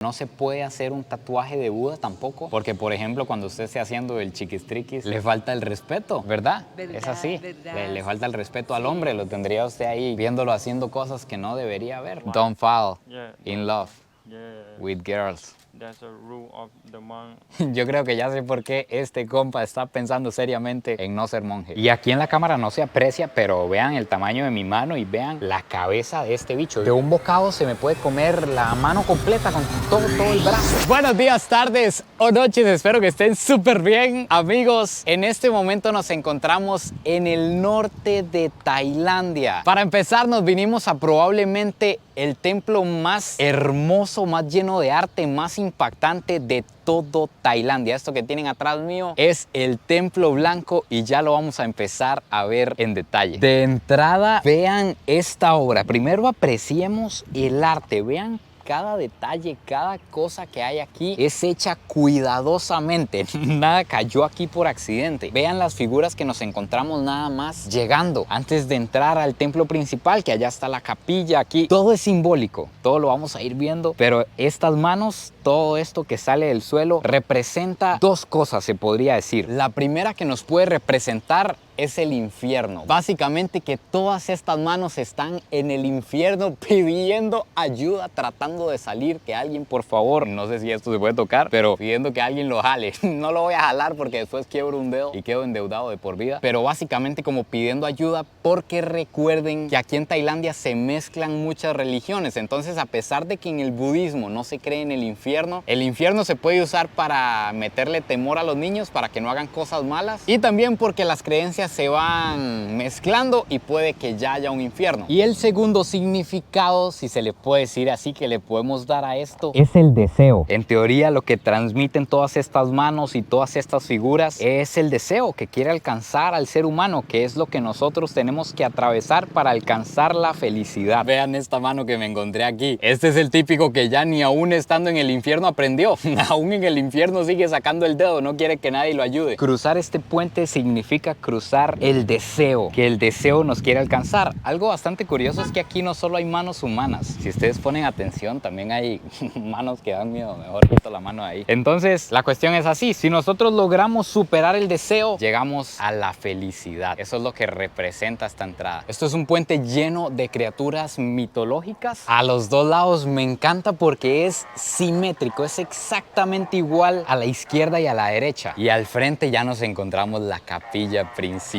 No se puede hacer un tatuaje de Buda tampoco, porque por ejemplo cuando usted esté haciendo el chiquistriquis, le falta el respeto, ¿verdad? Es así, le falta el respeto al hombre, lo tendría usted ahí viéndolo haciendo cosas que no debería ver. Don't fall in love with girls. That's a rule of the monk. Yo creo que ya sé por qué este compa está pensando seriamente en no ser monje. Y aquí en la cámara no se aprecia, pero vean el tamaño de mi mano y vean la cabeza de este bicho. De un bocado se me puede comer la mano completa con todo el brazo. Buenos días, tardes o noches, espero que estén súper bien. Amigos, en este momento nos encontramos en el norte de Tailandia. Para empezar, nos vinimos a probablemente el templo más hermoso, más lleno de arte, más impactante de todo Tailandia. Esto que tienen atrás mío es el Templo Blanco y ya lo vamos a empezar a ver en detalle. De entrada, vean esta obra. Primero apreciemos el arte. Vean cada detalle, cada cosa que hay aquí es hecha cuidadosamente. Nada cayó aquí por accidente. Vean las figuras que nos encontramos nada más llegando antes de entrar al templo principal, que allá está la capilla. Aquí todo es simbólico, todo lo vamos a ir viendo, pero estas manos, todo esto que sale del suelo representa dos cosas, se podría decir. La primera que nos puede representar es el infierno. Básicamente que todas estas manos están en el infierno pidiendo ayuda, tratando de salir, que alguien por favor, no sé si esto se puede tocar, pero pidiendo que alguien lo jale. No lo voy a jalar porque después quiebro un dedo y quedo endeudado de por vida, pero básicamente como pidiendo ayuda, porque recuerden que aquí en Tailandia se mezclan muchas religiones. Entonces, a pesar de que en el budismo no se cree en el infierno se puede usar para meterle temor a los niños para que no hagan cosas malas, y también porque las creencias se van mezclando y puede que ya haya un infierno. Y el segundo significado, si se le puede decir así, que le podemos dar a esto es el deseo. En teoría, lo que transmiten todas estas manos y todas estas figuras es el deseo que quiere alcanzar al ser humano, que es lo que nosotros tenemos que atravesar para alcanzar la felicidad. Vean esta mano que me encontré aquí. Este es el típico que ya ni aún estando en el infierno aprendió. Aún en el infierno sigue sacando el dedo, no quiere que nadie lo ayude. Cruzar este puente significa cruzar el deseo, que el deseo nos quiere alcanzar. Algo bastante curioso es que aquí no solo hay manos humanas. Si ustedes ponen atención, también hay manos que dan miedo. Mejor quito la mano de ahí. Entonces, la cuestión es así. Si nosotros logramos superar el deseo, llegamos a la felicidad. Eso es lo que representa esta entrada. Esto es un puente lleno de criaturas mitológicas. A los dos lados me encanta porque es simétrico. Es exactamente igual a la izquierda y a la derecha. Y al frente ya nos encontramos la capilla principal.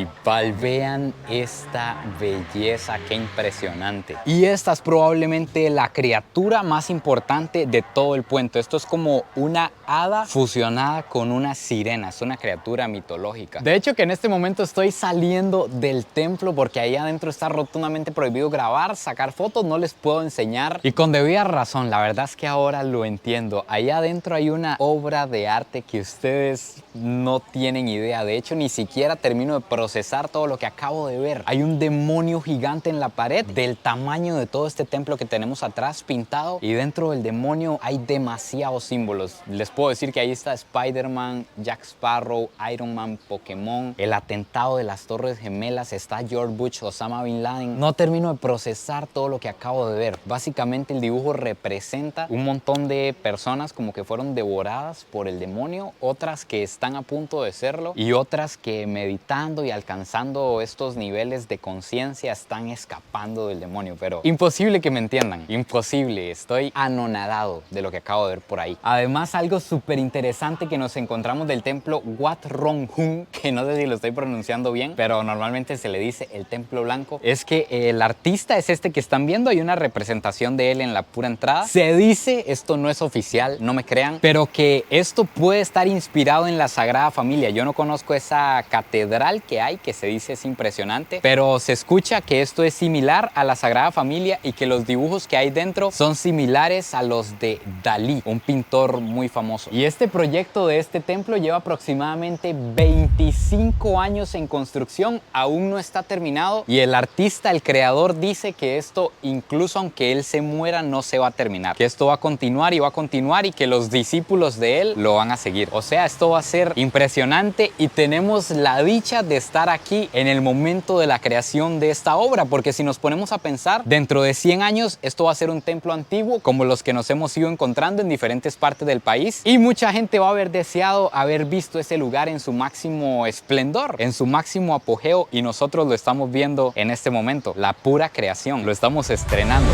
Vean esta belleza, qué impresionante. Y esta es probablemente la criatura más importante de todo el puente. Esto es como una hada fusionada con una sirena. Es una criatura mitológica. De hecho, que en este momento estoy saliendo del templo porque ahí adentro está rotundamente prohibido grabar, sacar fotos, no les puedo enseñar. Y con debida razón, la verdad es que ahora lo entiendo. Ahí adentro hay una obra de arte que ustedes no tienen idea. De hecho, ni siquiera termino de procesar todo lo que acabo de ver. Hay un demonio gigante en la pared del tamaño de todo este templo que tenemos atrás pintado, y dentro del demonio hay demasiados símbolos. Les puedo decir que ahí está Spider-Man, Jack Sparrow, Iron Man, Pokémon, el atentado de las Torres Gemelas, está George Bush, Osama Bin Laden. No termino de procesar todo lo que acabo de ver. Básicamente el dibujo representa un montón de personas como que fueron devoradas por el demonio, otras que están a punto de serlo y otras que meditando y alcanzando estos niveles de conciencia están escapando del demonio. Pero imposible que me entiendan, imposible. Estoy anonadado de lo que acabo de ver por ahí. Además, algo súper interesante que nos encontramos del templo Wat Rong Hun, que no sé si lo estoy pronunciando bien, pero normalmente se le dice el Templo Blanco, es que el artista es este que están viendo. Hay una representación de él en la pura entrada. Se dice, esto no es oficial, no me crean, pero que esto puede estar inspirado en la Sagrada Familia. Yo no conozco esa catedral que hay, que se dice es impresionante, pero se escucha que esto es similar a la Sagrada Familia y que los dibujos que hay dentro son similares a los de Dalí, un pintor muy famoso. Y este proyecto de este templo lleva aproximadamente 25 años en construcción, aún no está terminado, y el artista, el creador, dice que esto, incluso aunque él se muera, no se va a terminar, que esto va a continuar y va a continuar, y que los discípulos de él lo van a seguir. O sea, esto va a ser impresionante, y tenemos la dicha de estar aquí en el momento de la creación de esta obra, porque si nos ponemos a pensar, dentro de 100 años esto va a ser un templo antiguo como los que nos hemos ido encontrando en diferentes partes del país, y mucha gente va a haber deseado haber visto ese lugar en su máximo esplendor, en su máximo apogeo, y nosotros lo estamos viendo en este momento, la pura creación, lo estamos estrenando.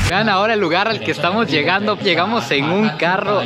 Vean ahora el lugar al que estamos llegando. Llegamos en un carro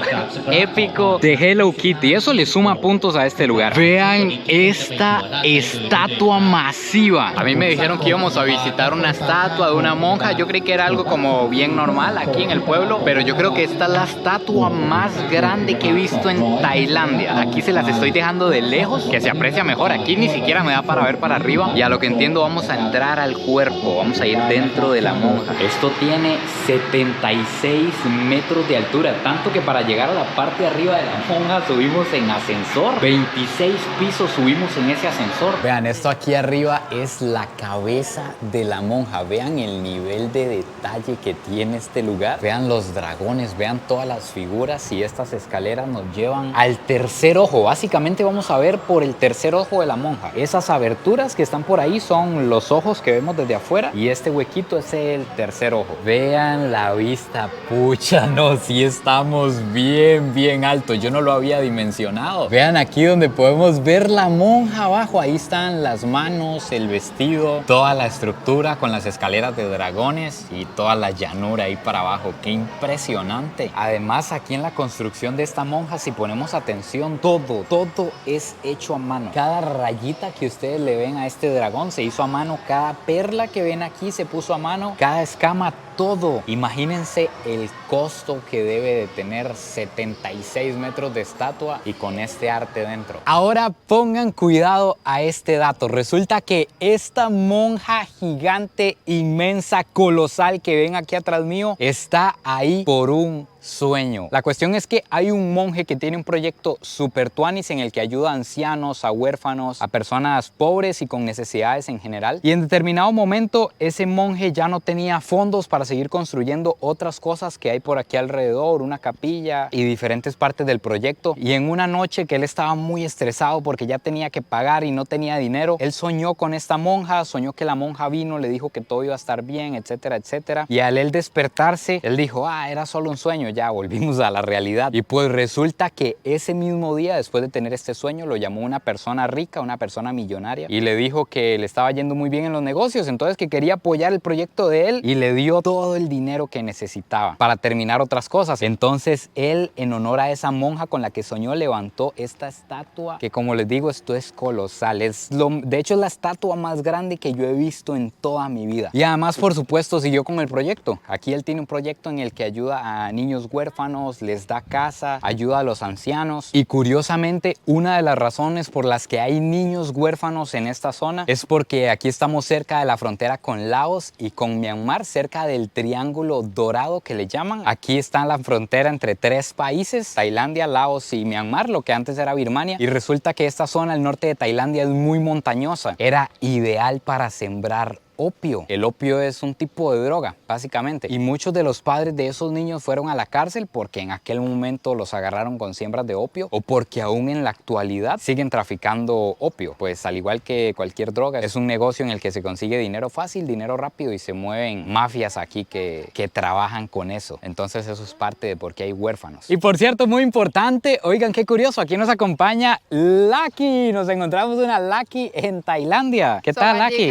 épico de Hello Kitty. Eso le suma puntos a este lugar. Vean esta estatua masiva. A mí me dijeron que íbamos a visitar una estatua de una monja. Yo creí que era algo como bien normal aquí en el pueblo, pero yo creo que esta es la estatua más grande que he visto en Tailandia. Aquí se las estoy dejando de lejos, que se aprecia mejor. Aquí ni siquiera me da para ver para arriba. Y a lo que entiendo, vamos a entrar al cuerpo. Vamos a ir dentro de la monja. Esto tiene 76 metros de altura, tanto que para llegar a la parte de arriba de la monja subimos en ascensor. 26 pisos subimos en ese ascensor. Vean, esto aquí arriba es la cabeza de la monja. Vean el nivel de detalle que tiene este lugar. Vean los dragones, vean todas las figuras, y estas escaleras nos llevan al tercer ojo. Básicamente vamos a ver por el tercer ojo de la monja. Esas aberturas que están por ahí son los ojos que vemos desde afuera, y este huequito es el tercer ojo. Vean la vista, pucha, no, sí estamos bien alto. Yo no lo había dimensionado. Vean aquí donde podemos ver la monja abajo. Ahí están las manos, el vestido, toda la estructura con las escaleras de dragones y toda la llanura ahí para abajo. Qué impresionante. Además, aquí en la construcción de esta monja, si ponemos atención, todo es hecho a mano. Cada rayita que ustedes le ven a este dragón se hizo a mano. Cada perla que ven aquí se puso a mano. Cada escama, todo. Imagínense el costo que debe de tener 76 metros de estatua y con este arte dentro. Ahora pongan cuidado a este dato. Resulta que esta monja gigante, inmensa, colosal que ven aquí atrás mío, está ahí por un sueño. La cuestión es que hay un monje que tiene un proyecto super tuanis en el que ayuda a ancianos, a huérfanos, a personas pobres y con necesidades en general. Y en determinado momento ese monje ya no tenía fondos para seguir construyendo otras cosas que hay por aquí alrededor, una capilla y diferentes partes del proyecto. Y en una noche que él estaba muy estresado porque ya tenía que pagar y no tenía dinero, él soñó con esta monja, soñó que la monja vino, le dijo que todo iba a estar bien, etcétera, etcétera. Y al él despertarse, él dijo, era solo un sueño. Ya volvimos a la realidad. Y pues resulta que ese mismo día, después de tener este sueño, lo llamó una persona rica, una persona millonaria, y le dijo que le estaba yendo muy bien en los negocios, entonces que quería apoyar el proyecto de él, y le dio todo el dinero que necesitaba para terminar otras cosas. Entonces él, en honor a esa monja con la que soñó, levantó esta estatua que, como les digo, esto es colosal. De hecho es la estatua más grande que yo he visto en toda mi vida. Y además, por supuesto, siguió con el proyecto. Aquí él tiene un proyecto en el que ayuda a niños huérfanos, les da casa, ayuda a los ancianos. Y curiosamente, una de las razones por las que hay niños huérfanos en esta zona es porque aquí estamos cerca de la frontera con Laos y con Myanmar, cerca del triángulo dorado que le llaman. Aquí está la frontera entre 3 países, Tailandia, Laos y Myanmar, lo que antes era Birmania. Y resulta que esta zona, el norte de Tailandia, es muy montañosa. Era ideal para sembrar opio. El opio es un tipo de droga, básicamente. Y muchos de los padres de esos niños fueron a la cárcel porque en aquel momento los agarraron con siembras de opio, o porque aún en la actualidad siguen traficando opio. Pues al igual que cualquier droga, es un negocio en el que se consigue dinero fácil, dinero rápido, y se mueven mafias aquí que trabajan con eso. Entonces eso es parte de por qué hay huérfanos. Y por cierto, muy importante, oigan qué curioso, aquí nos acompaña Lucky. Nos encontramos una Lucky en Tailandia. ¿Qué tal, Lucky?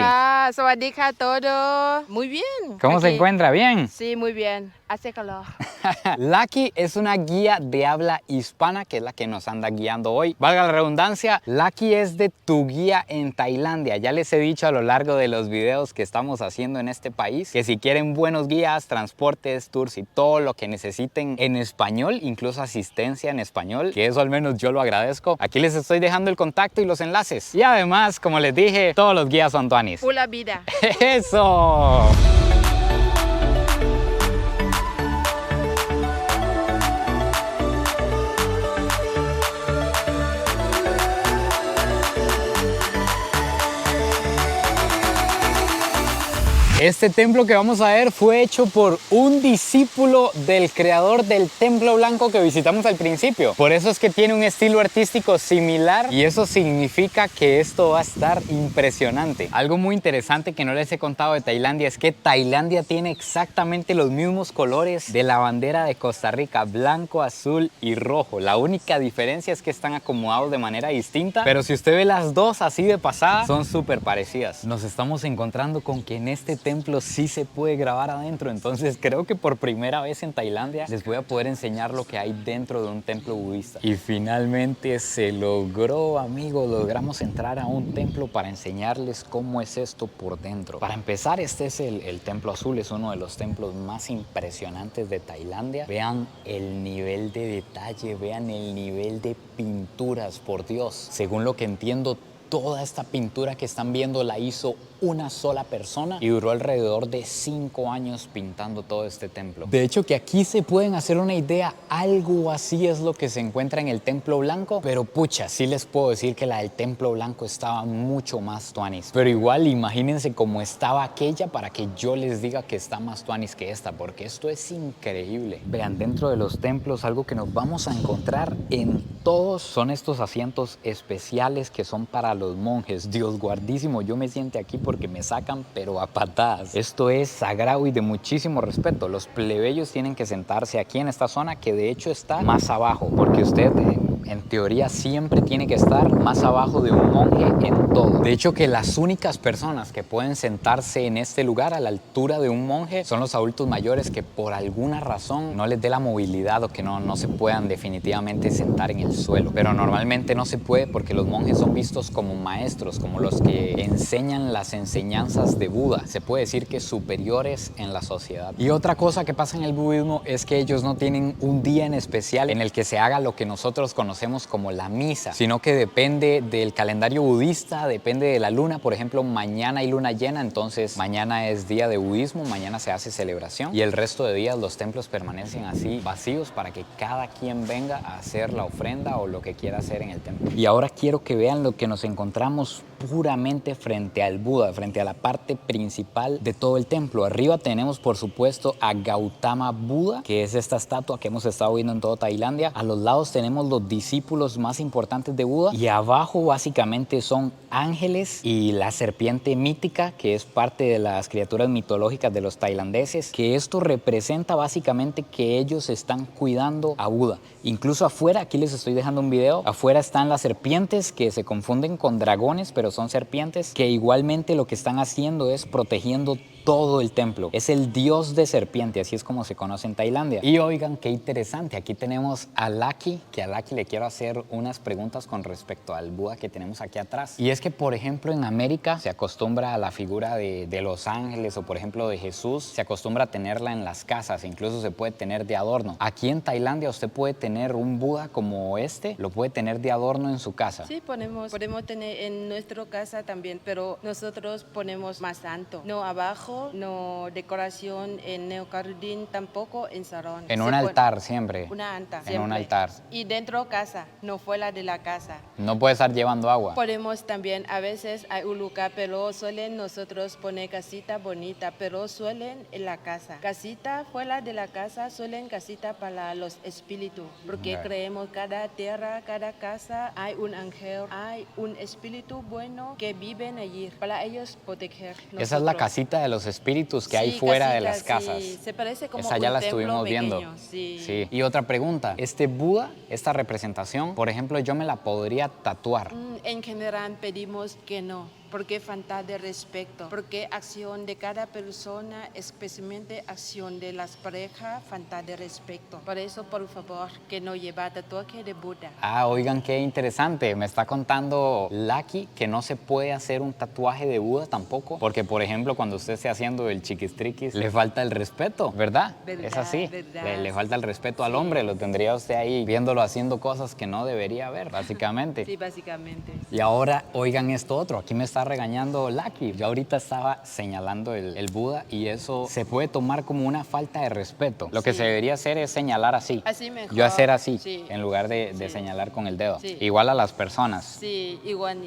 Sawadika todo. Muy bien. ¿Cómo se encuentra? ¿Bien? Sí, muy bien. Hace calor. Lucky es una guía de habla hispana, que es la que nos anda guiando hoy. Valga la redundancia, Lucky es de Tu Guía en Tailandia. Ya les he dicho a lo largo de los videos que estamos haciendo en este país que si quieren buenos guías, transportes, tours y todo lo que necesiten en español, incluso asistencia en español, que eso al menos yo lo agradezco, aquí les estoy dejando el contacto y los enlaces. Y además, como les dije, todos los guías son tuanis. Pura vida. ¡Eso! Este templo que vamos a ver fue hecho por un discípulo del creador del Templo Blanco que visitamos al principio. Por eso es que tiene un estilo artístico similar y eso significa que esto va a estar impresionante. Algo muy interesante que no les he contado de Tailandia es que Tailandia tiene exactamente los mismos colores de la bandera de Costa Rica, blanco, azul y rojo. La única diferencia es que están acomodados de manera distinta, pero si usted ve las dos así de pasada, son súper parecidas. Nos estamos encontrando con que en este templo sí se puede grabar adentro, entonces creo que por primera vez en Tailandia les voy a poder enseñar lo que hay dentro de un templo budista. Y finalmente se logró, amigos, logramos entrar a un templo para enseñarles cómo es esto por dentro. Para empezar, este es el templo azul, es uno de los templos más impresionantes de Tailandia. Vean el nivel de detalle, vean el nivel de pinturas, por Dios. Según lo que entiendo, toda esta pintura que están viendo la hizo una sola persona y duró alrededor de 5 años pintando todo este templo. De hecho, que aquí se pueden hacer una idea, algo así es lo que se encuentra en el Templo Blanco, pero pucha, sí les puedo decir que la del Templo Blanco estaba mucho más tuanis. Pero igual, imagínense cómo estaba aquella para que yo les diga que está más tuanis que esta, porque esto es increíble. Vean, dentro de los templos, algo que nos vamos a encontrar en todos son estos asientos especiales que son para los monjes. Dios guardísimo, yo me siento aquí porque me sacan pero a patadas. Esto es sagrado y de muchísimo respeto. Los plebeyos tienen que sentarse aquí en esta zona, que de hecho está más abajo, porque usted en teoría siempre tiene que estar más abajo de un monje en todo. De hecho, que las únicas personas que pueden sentarse en este lugar a la altura de un monje son los adultos mayores que por alguna razón no les dé la movilidad o que no se puedan definitivamente sentar en el suelo. Pero normalmente no se puede porque los monjes son vistos como maestros, como los que enseñan las enseñanzas de Buda. Se puede decir que superiores en la sociedad. Y otra cosa que pasa en el budismo es que ellos no tienen un día en especial en el que se haga lo que nosotros conocemos como la misa, sino que depende del calendario budista, depende de la luna. Por ejemplo, mañana hay luna llena, entonces mañana es día de budismo, mañana se hace celebración y el resto de días los templos permanecen así vacíos para que cada quien venga a hacer la ofrenda o lo que quiera hacer en el templo. Y ahora quiero que vean lo que nos encontramos puramente frente al Buda, frente a la parte principal de todo el templo. Arriba tenemos, por supuesto, a Gautama Buda, que es esta estatua que hemos estado viendo en toda Tailandia. A los lados tenemos los discípulos más importantes de Buda y abajo básicamente son ángeles y la serpiente mítica, que es parte de las criaturas mitológicas de los tailandeses, que esto representa básicamente que ellos están cuidando a Buda. Incluso afuera, aquí les estoy dejando un video, afuera están las serpientes que se confunden con dragones, pero son serpientes que igualmente lo que están haciendo es protegiendo todo el templo. Es el dios de serpiente, así es como se conoce en Tailandia. Y oigan, qué interesante, aquí tenemos a Lucky, que a Lucky le quiero hacer unas preguntas con respecto al Buda que tenemos aquí atrás. Y es que, por ejemplo, en América se acostumbra a la figura de los ángeles o, por ejemplo, de Jesús, se acostumbra a tenerla en las casas, incluso se puede tener de adorno. Aquí en Tailandia usted puede tener un Buda como este, lo puede tener de adorno en su casa. Sí, podemos tener en nuestra casa también, pero nosotros ponemos más alto, no abajo, no decoración en el jardín, tampoco en salón. En un altar siempre. Una anta. En Siempre. un altar. Y dentro casa, no fuera de la casa. No puede estar llevando agua. Podemos también, a veces hay un lugar, pero suelen nosotros poner casita bonita, pero suelen en la casa. Casita fuera de la casa, suelen casita para los espíritus, porque creemos cada tierra, cada casa hay un ángel, hay un espíritu bueno que viven allí, para ellos proteger. Esa es la casita de los espíritus que hay fuera de las casas. Sí. Se parece como esa ya un la templo estuvimos pequeño, viendo. Sí. Y otra pregunta, este Buda, esta representación, por ejemplo, yo me la podría tatuar. En general pedimos que no, porque falta de respeto, porque acción de cada persona, especialmente acción de las parejas, falta de respeto. Por eso, por favor, que no lleva tatuaje de Buda. Ah, oigan, qué interesante. Me está contando Lucky que no se puede hacer un tatuaje de Buda tampoco, porque, por ejemplo, cuando usted esté haciendo el chiquistriquis, le falta el respeto, ¿verdad? Es así. Le falta el respeto al hombre. Lo tendría usted ahí viéndolo haciendo cosas que no debería ver, básicamente. Sí, básicamente. Y ahora, oigan esto otro. Aquí me está está regañando Lucky. Yo ahorita estaba señalando el Buda y eso se puede tomar como una falta de respeto. Lo que Sí. se debería hacer es señalar así. Así mejor. Yo hacer así, Sí. en lugar de Sí. señalar con el dedo. Sí. Igual a las personas. Sí, igual,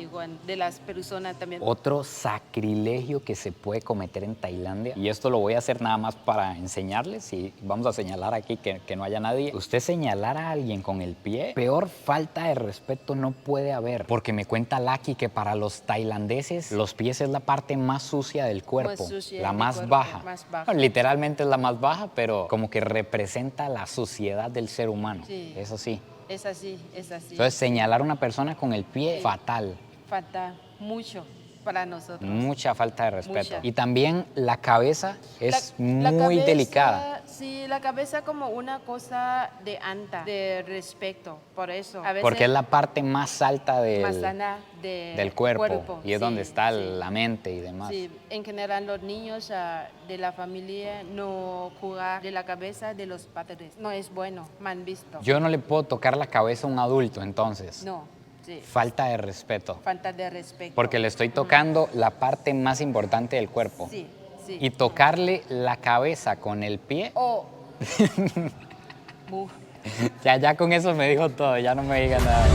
de las personas también. Otro sacrilegio que se puede cometer en Tailandia, y esto lo voy a hacer nada más para enseñarles, y vamos a señalar aquí que no haya nadie. Usted señalar a alguien con el pie, peor falta de respeto no puede haber, porque me cuenta Lucky que para los tailandeses los pies es la parte más sucia del cuerpo, sucia la del más cuerpo, baja. más baja. Bueno, literalmente es la más baja, pero como que representa la suciedad del ser humano. Sí. Eso sí. Es así, es así. Entonces señalar a una persona con el pie, Sí. fatal. Falta mucho para nosotros. Mucha falta de respeto. Mucha. Y también la cabeza es La muy cabeza, delicada. Sí, la cabeza como una cosa de anta, de respeto, por eso. A veces Porque es la parte más alta más sana del cuerpo. Y es sí, donde está sí. la mente y demás. Sí, en general los niños de la familia no jugar de la cabeza de los padres. No es bueno, mal visto. Yo no le puedo tocar la cabeza a un adulto, entonces. No, sí. Falta de respeto. Falta de respeto. Porque le estoy tocando la parte más importante del cuerpo. Sí, sí. Y tocarle la cabeza con el pie, Oh. ya con eso me dijo todo, ya no me diga nada.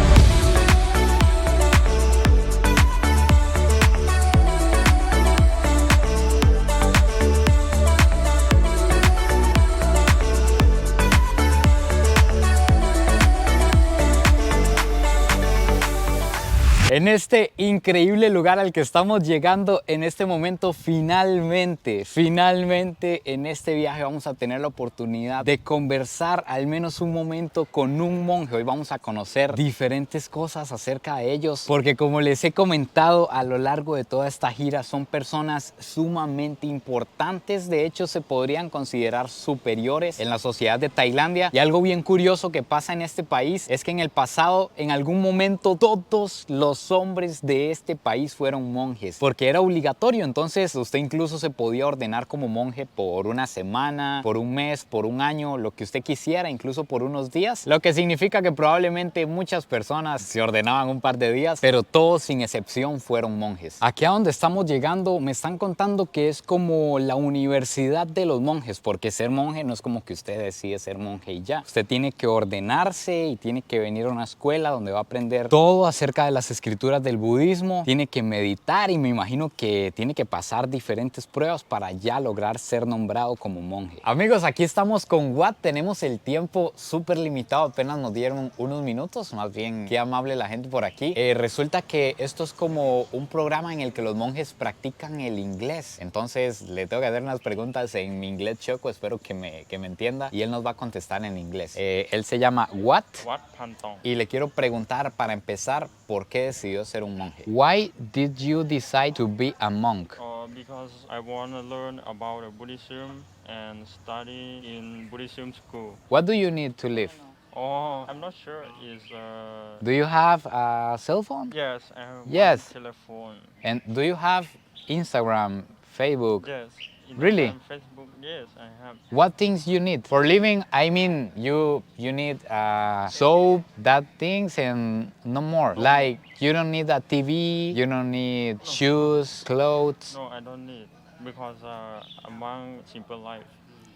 En este increíble lugar al que estamos llegando en este momento, finalmente en este viaje vamos a tener la oportunidad de conversar al menos un momento con un monje. Hoy vamos a conocer diferentes cosas acerca de ellos, porque como les he comentado a lo largo de toda esta gira, son personas sumamente importantes. De hecho, se podrían considerar superiores en la sociedad de Tailandia. Y algo bien curioso que pasa en este país es que en el pasado, en algún momento, todos los hombres de este país fueron monjes, porque era obligatorio. Entonces usted incluso se podía ordenar como monje por una semana, por un mes, por un año, lo que usted quisiera, incluso por unos días, lo que significa que probablemente muchas personas se ordenaban un par de días, pero todos sin excepción fueron monjes. Aquí a donde estamos llegando me están contando que es como la universidad de los monjes, porque ser monje no es como que usted decide ser monje y ya. Usted tiene que ordenarse y tiene que venir a una escuela donde va a aprender todo acerca de las escrituras del budismo, tiene que meditar y me imagino que tiene que pasar diferentes pruebas para ya lograr ser nombrado como monje. Amigos, aquí estamos con Watt, tenemos el tiempo súper limitado, apenas nos dieron unos minutos, más bien qué amable la gente por aquí. Resulta que esto es como un programa en el que los monjes practican el inglés, entonces le tengo que hacer unas preguntas en mi inglés choco, espero que me entienda y él nos va a contestar en inglés. Él se llama Watt. Wat Pantong. Y le quiero preguntar para empezar, ¿por qué decidió ser un monje? Why did you decide to be a monk? Because I want to learn about Buddhism and study in Buddhism school. What do you need to live? Oh, I'm not sure. Do you have a cell phone? Yes, I have Yes. one telephone. And do you have Instagram, Facebook? Yes. Really? Instagram, Facebook. Yes, I have. What things you need for living? I mean, you need soap, that things, and no more. Like you don't need a TV, you don't need shoes, clothes, No, I don't need because among simple life.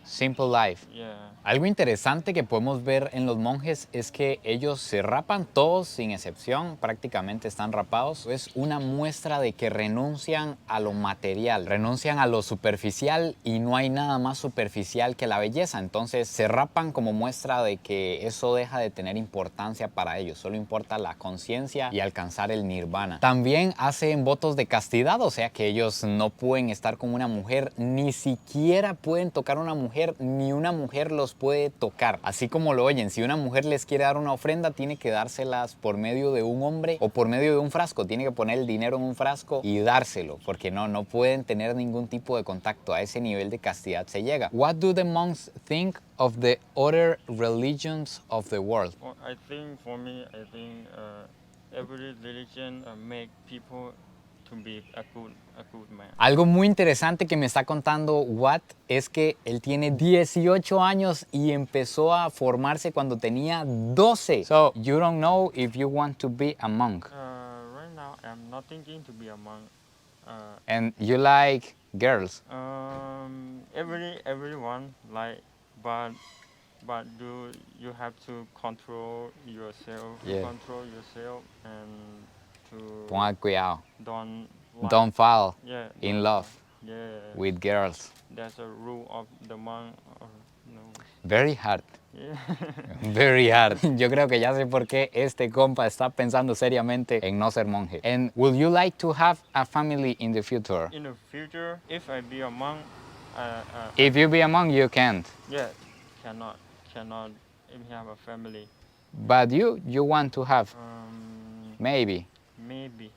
simple life. Yeah. Algo interesante que podemos ver en los monjes es que ellos se rapan todos sin excepción, prácticamente están rapados. Es una muestra de que renuncian a lo material, renuncian a lo superficial y no hay nada más superficial que la belleza. Entonces se rapan como muestra de que eso deja de tener importancia para ellos, solo importa la conciencia y alcanzar el nirvana. También hacen votos de castidad, o sea que ellos no pueden estar con una mujer, ni siquiera pueden tocar a una mujer, ni una mujer los puede tocar. Así como lo oyen, si una mujer les quiere dar una ofrenda, tiene que dárselas por medio de un hombre o por medio de un frasco. Tiene que poner el dinero en un frasco y dárselo, porque no pueden tener ningún tipo de contacto. A ese nivel de castidad se llega. What do the monks think of the other religions of the world? Well, I think for me, every religion make people to be a good man. Algo muy interesante que me está contando Watt es que él tiene 18 años y empezó a formarse cuando tenía 12. So, you don't know if you want to be a monk. Right now, I'm not thinking to be a monk. And you like girls? Everyone like, but do you have to control yourself, Yeah. and to Ponga cuidado. don't like, Don't fall yeah, in don't love fall. Yeah, with girls. that's a rule of the monk. Or, no. Very hard. Yeah. Very hard. Yo creo que ya sé por qué este compa está pensando seriamente en no ser monje. And would you like to have a family in the future? In the future, if I be a monk, If you be a monk, you can't. yeah, cannot if you have a family. But you want to have. Maybe. Maybe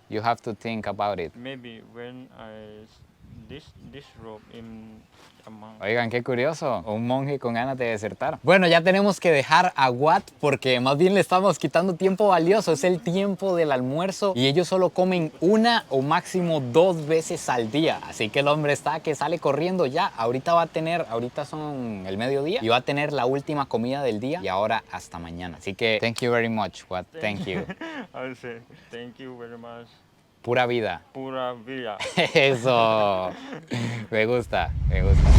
You have to think about it. maybe when I this robe in a monk. Oigan, qué curioso, un monje con ganas de desertar. Bueno, ya tenemos que dejar a Watt porque más bien le estamos quitando tiempo valioso. Es el tiempo del almuerzo y ellos solo comen una o máximo 2 veces al día. Así que el hombre está que sale corriendo ya. Ahorita son el mediodía y va a tener la última comida del día y ahora hasta mañana. Así que thank you very much, Watt. Thank you. I would say thank you very much. Pura vida. Pura vida. Eso. Me gusta, me gusta.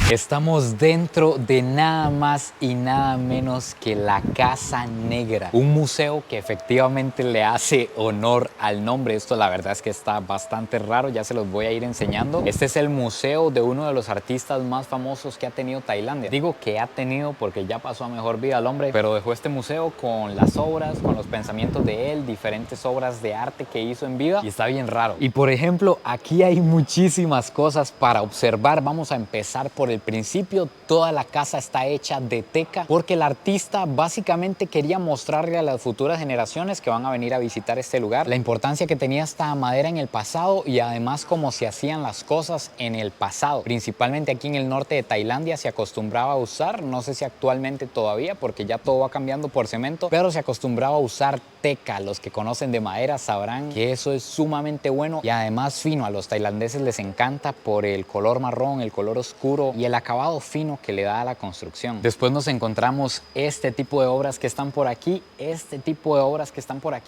Estamos dentro de nada más y nada menos que la Casa Negra, un museo que efectivamente le hace honor al nombre. Esto la verdad es que está bastante raro, ya se los voy a ir enseñando. Este es el museo de uno de los artistas más famosos que ha tenido Tailandia. Digo que ha tenido porque ya pasó a mejor vida el hombre, pero dejó este museo con las obras, con los pensamientos de él, diferentes obras de arte que hizo en vida y está bien raro. Y por ejemplo, aquí hay muchísimas cosas para observar. Vamos a empezar por el principio. Toda la casa está hecha de teca porque el artista básicamente quería mostrarle a las futuras generaciones que van a venir a visitar este lugar la importancia que tenía esta madera en el pasado y además cómo se hacían las cosas en el pasado. Principalmente aquí en el norte de Tailandia se acostumbraba a usar, no sé si actualmente todavía porque ya todo va cambiando por cemento, pero se acostumbraba a usar teca. Los que conocen de madera sabrán que eso es sumamente bueno y además fino. A los tailandeses les encanta por el color marrón, el color oscuro y el acabado fino que le da a la construcción. Después nos encontramos este tipo de obras que están por aquí,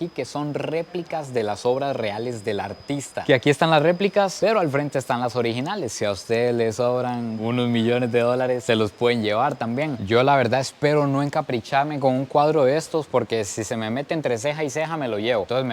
que son réplicas de las obras reales del artista. Que aquí están las réplicas, pero al frente están las originales. Si a ustedes les sobran unos millones de dólares, se los pueden llevar también. Yo la verdad espero no encapricharme con un cuadro de estos porque si se me mete entre ceja y ceja me lo llevo. Entonces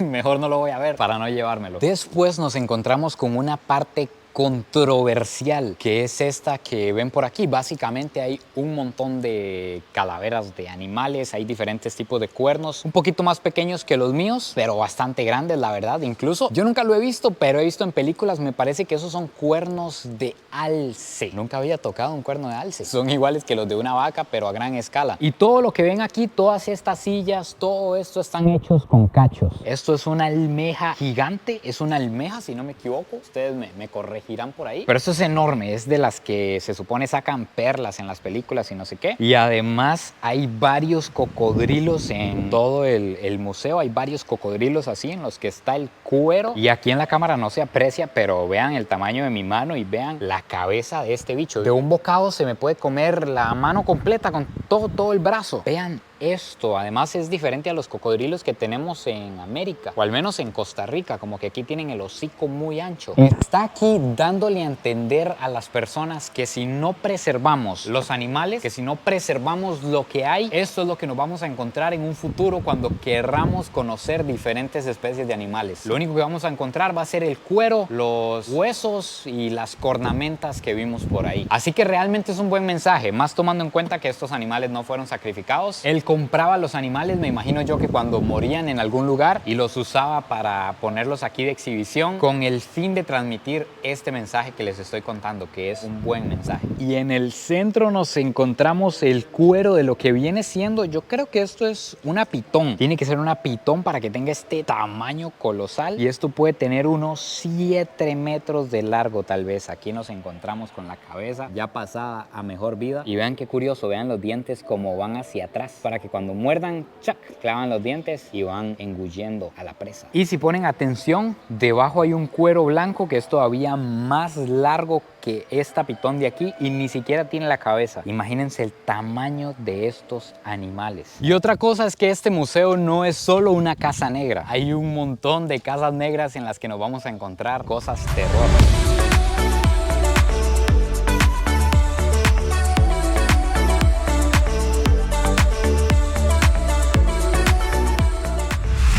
mejor no lo voy a ver para no llevármelo. Después nos encontramos con una parte controversial, que es esta que ven por aquí. Básicamente hay un montón de calaveras de animales, hay diferentes tipos de cuernos, un poquito más pequeños que los míos, pero bastante grandes, la verdad. Incluso yo nunca lo he visto, pero he visto en películas, me parece que esos son cuernos de alce. Nunca había tocado un cuerno de alce. Son iguales que los de una vaca, pero a gran escala. Y todo lo que ven aquí, todas estas sillas, todo esto están hechos con cachos. Esto es una almeja gigante, es una almeja si no me equivoco, ustedes me corregirán por ahí, pero esto es enorme, es de las que se supone sacan perlas en las películas y no sé qué. Y además hay varios cocodrilos en todo el museo, hay varios cocodrilos así en los que está el cuero y aquí en la cámara no se aprecia, pero vean el tamaño de mi mano y vean la cabeza de este bicho. De un bocado se me puede comer la mano completa con todo el brazo. Vean esto, además es diferente a los cocodrilos que tenemos en América, o al menos en Costa Rica, como que aquí tienen el hocico muy ancho. Está aquí dándole a entender a las personas que si no preservamos los animales, que si no preservamos lo que hay, esto es lo que nos vamos a encontrar en un futuro cuando querramos conocer diferentes especies de animales. Lo único que vamos a encontrar va a ser el cuero, los huesos y las cornamentas que vimos por ahí. Así que realmente es un buen mensaje, más tomando en cuenta que estos animales no fueron sacrificados. Él compraba los animales, me imagino yo que cuando morían en algún lugar y los usaba para ponerlos aquí de exhibición con el fin de transmitir este este mensaje que les estoy contando, que es un buen mensaje. Y en el centro nos encontramos el cuero de lo que viene siendo, yo creo que esto es una pitón. Tiene que ser una pitón para que tenga este tamaño colosal. Y esto puede tener unos 7 metros de largo tal vez. Aquí nos encontramos con la cabeza ya pasada a mejor vida. Y vean qué curioso, vean los dientes como van hacia atrás, para que cuando muerdan, ¡chac!, clavan los dientes y van engullendo a la presa. Y si ponen atención, debajo hay un cuero blanco que es todavía más largo que esta pitón de aquí y ni siquiera tiene la cabeza. Imagínense el tamaño de estos animales. Y otra cosa es que este museo no es solo una casa negra. Hay un montón de casas negras en las que nos vamos a encontrar cosas terror.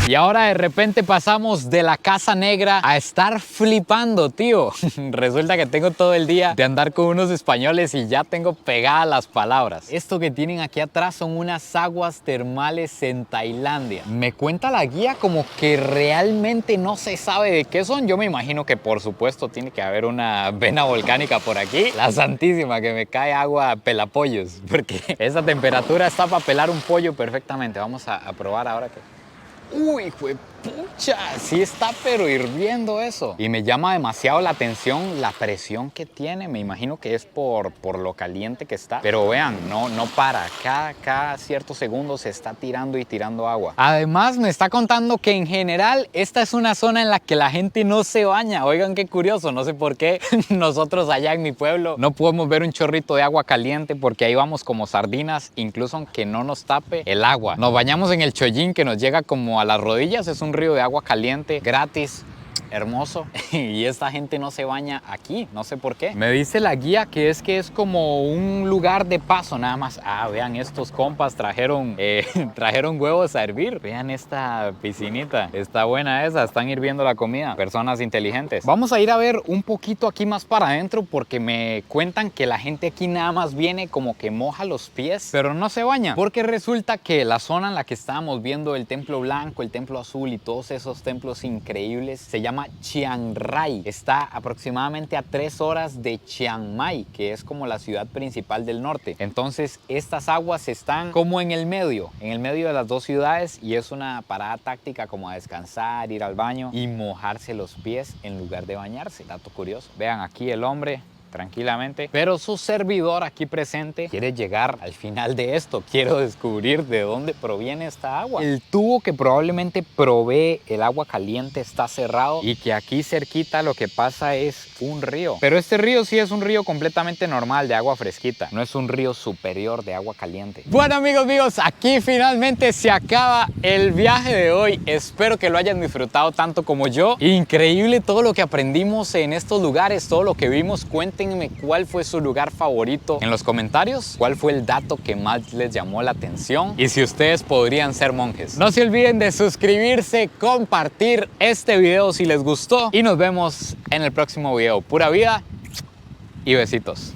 Y ahora de repente pasamos de la casa negra a estar flipando, tío. Resulta que tengo todo el día de andar con unos españoles y ya tengo pegadas las palabras. Esto que tienen aquí atrás son unas aguas termales en Tailandia. Me cuenta la guía como que realmente no se sabe de qué son. Yo me imagino que por supuesto tiene que haber una vena volcánica por aquí. La santísima, que me cae agua pelapollos, porque esa temperatura está para pelar un pollo perfectamente. Vamos a probar ahora que... ¡Uy, juepucha! Sí está pero hirviendo eso. Y me llama demasiado la atención la presión que tiene. Me imagino que es por lo caliente que está. Pero vean, no para. Cada ciertos segundos se está tirando y tirando agua. Además me está contando que en general esta es una zona en la que la gente no se baña. Oigan qué curioso, no sé por qué nosotros allá en mi pueblo no podemos ver un chorrito de agua caliente porque ahí vamos como sardinas, incluso aunque no nos tape el agua. Nos bañamos en el Chollín, que nos llega como a las rodillas. Es un río de agua caliente, gratis, hermoso, y esta gente no se baña aquí, no sé por qué. Me dice la guía que es como un lugar de paso nada más. Ah, vean, estos compas trajeron huevos a hervir. Vean esta piscinita, está buena esa, están hirviendo la comida. Personas inteligentes. Vamos a ir a ver un poquito aquí más para adentro porque me cuentan que la gente aquí nada más viene como que moja los pies, pero no se baña, porque resulta que la zona en la que estábamos viendo el templo blanco, el templo azul y todos esos templos increíbles se llama Chiang Rai. Está aproximadamente a 3 horas de Chiang Mai, que es como la ciudad principal del norte. Entonces estas aguas están como en el medio de las dos ciudades, y es una parada táctica como a descansar, ir al baño y mojarse los pies en lugar de bañarse. Dato curioso. Vean aquí el hombre tranquilamente, pero su servidor aquí presente quiere llegar al final de esto. Quiero descubrir de dónde proviene esta agua. El tubo que probablemente provee el agua caliente está cerrado, y que aquí cerquita lo que pasa es un río, pero este río sí es un río completamente normal de agua fresquita, no es un río superior de agua caliente. Bueno, amigos míos, aquí finalmente se acaba el viaje de hoy. Espero que lo hayan disfrutado tanto como yo. Increíble todo lo que aprendimos en estos lugares, todo lo que vimos. Cuéntenme cuál fue su lugar favorito en los comentarios, cuál fue el dato que más les llamó la atención y si ustedes podrían ser monjes. No se olviden de suscribirse, compartir este video si les gustó, y nos vemos en el próximo video. Pura vida y besitos.